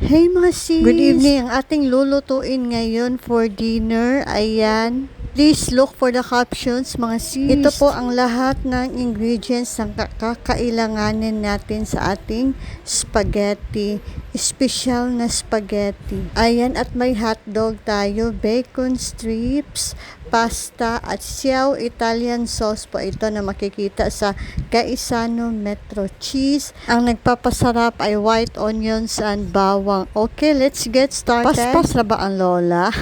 Hey mga sis! Good evening! Ang ating lulutuin ngayon for dinner, ayan. Please look for the captions mga sis. Ito po ang lahat ng ingredients na kakailanganin natin sa ating spaghetti. Special na spaghetti. Ayan, at may hotdog tayo, bacon strips, pasta at siyaw Italian sauce po ito na makikita sa Gaisano Metro cheese. Ang nagpapasarap ay white onions and bawang. Okay, let's get started. Paspas na ba ang lola?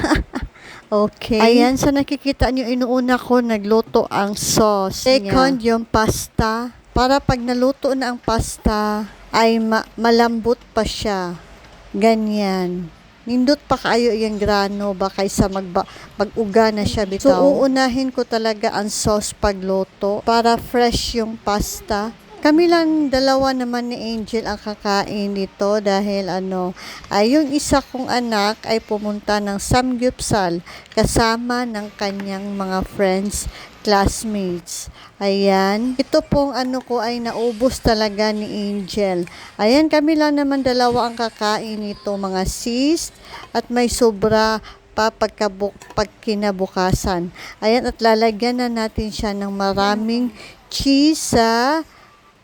Okay. Ayan, sa nakikita nyo, inuuna ko nagluto ang sauce. Second, yung pasta. Para pag naluto na ang pasta, ay malambot pa siya. Ganyan. Nindot pa kayo yung grano ba kaysa mag-uga na siya bitaw. So, uunahin ko talaga ang sauce pagluto para fresh yung pasta. Kami lang dalawa naman ni Angel ang kakain dito dahil ay yung isa kong anak ay pumunta ng Samgyupsal kasama ng kanyang mga friends, classmates. Ayan. Ito pong ko ay naubos talaga ni Angel. Ayan, kami lang naman dalawa ang kakain nito mga sis at may sobra pa pag kinabukasan. Ayan, at lalagyan na natin siya ng maraming cheese sa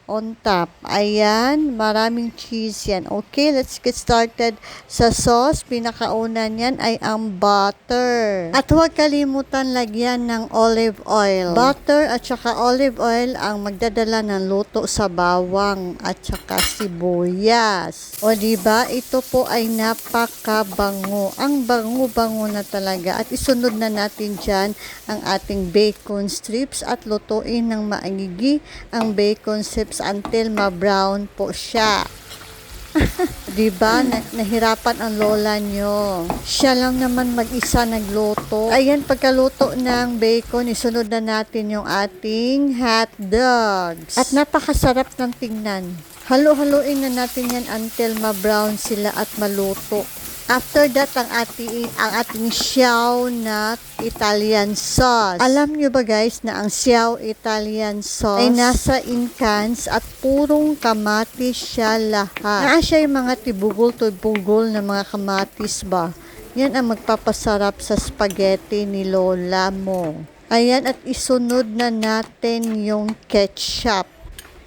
on top. Ayan, maraming cheese yan. Okay, let's get started sa sauce. Pinakauna niyan ay ang butter. At huwag kalimutan lagyan ng olive oil. Butter at saka olive oil ang magdadala ng luto sa bawang at saka sibuyas. O diba, ito po ay napakabango. Ang bango-bango na talaga. At isunod na natin dyan ang ating bacon strips at lutuin ng maigigi ang bacon strips until ma-brown po siya. Diba? Nahirapan ang lola nyo. Siya lang naman mag-isa nagluto. Ayan, pagkaluto ng bacon, isunod na natin yung ating hot dogs. At napakasarap ng tingnan. Halo-haloin na natin yan until ma-brown sila at maluto. After that, ang ating siyaw na Italian sauce. Alam nyo ba guys na ang siyaw Italian sauce ay nasa in cans at purong kamatis siya lahat. Naa siya yung mga tibugol-tibugol na mga kamatis ba? Yan ang magpapasarap sa spaghetti ni lola mo. Ayan, at isunod na natin yung ketchup.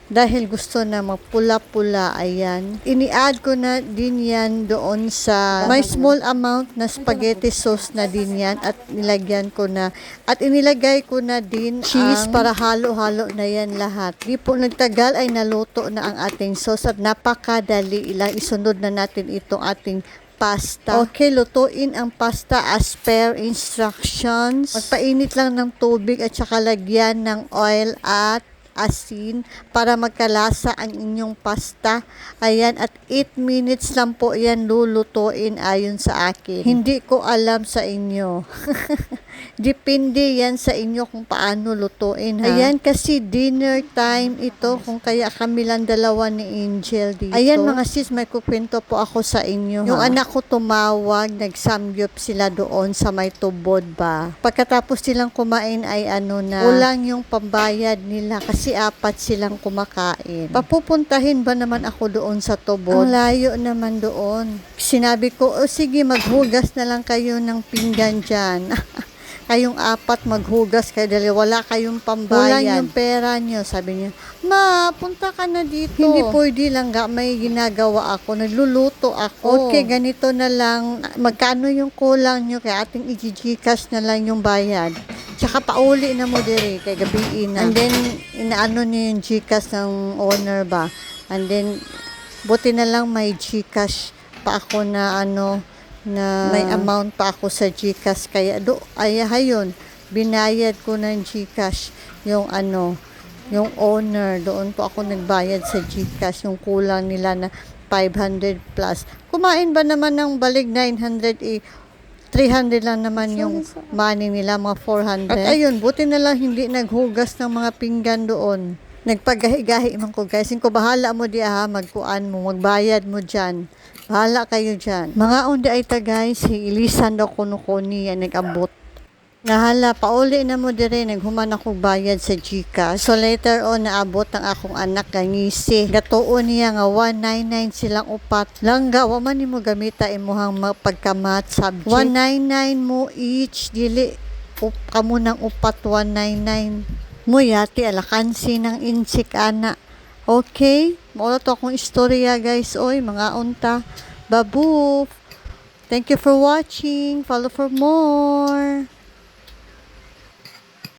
Dahil gusto na magpula-pula, ayan. Ini-add ko na din yan doon sa may small amount na spaghetti sauce na din yan at nilagyan ko na. At inilagay ko na din cheese para halo-halo na yan lahat. Di po nagtagal ay naluto na ang ating sauce at napakadali ilang. Isunod na natin itong ating pasta. Okay, lutuin ang pasta as per instructions. Magpainit lang ng tubig at saka lagyan ng oil at asin para magkalasa ang inyong pasta. Ayan, at 8 minutes lang po yan lulutuin ayon sa akin. Hindi ko alam sa inyo. Depende yan sa inyo kung paano lutuin, ha? Ayan, kasi dinner time ito kung kaya kami lang dalawa ni Angel dito. Ayan mga sis, may kukwento po ako sa inyo, ha? Yung anak ko tumawag, nagsamgyup sila doon sa may tubod ba. Pagkatapos silang kumain ay ulang yung pambayad nila kasi 4 silang kumakain. Papupuntahin ba naman ako doon sa tubod? Ang layo naman doon. Sinabi ko, sige, maghugas na lang kayo ng pinggan dyan. Kayong 4 maghugas kayo dahil wala kayong pambayad. Kulang yung pera nyo. Sabi niya, ma, punta ka na dito. Hindi pwede lang, may ginagawa ako. Nagluluto ako. Okay, ganito na lang. Magkano yung kulang nyo? Kaya ating i-gcash na lang yung bayad. Tsaka pauli na mo dire, kay gabiin na. And then, inaano niyo yung Gcash ng owner ba? And then, buti na lang may Gcash pa ako na na may amount pa ako sa Gcash. Kaya, ayun, binayad ko ng Gcash yung yung owner. Doon po ako nagbayad sa Gcash, yung kulang nila na 500 plus. Kumain ba naman ng balig 900 300 lang naman yung money nila, mga 400. At ayun, buti na lang hindi naghugas ng mga pinggan doon. Nagpagahi-gahi man ko guys. Ko bahala mo di magkuan mo, magbayad mo dyan. Bahala kayo dyan. Mga undi ay ta guys, ilisan daw kuno-kuni yan nag-abot. Nahala, pauli na mo dire, naghuman ako bayad sa Gcash. So later on, naabot ang akong anak ngisi. Gatuon niya nga 199 silang upat. Langga, wa man nimo gamita imuhang pagkamat subject. 199 mo each, dili kamo ng upat 199. Mo yati alakansi ng insik ana. Okay? Mao to akong istorya guys, oy mga unta. Babu. Thank you for watching. Follow for more.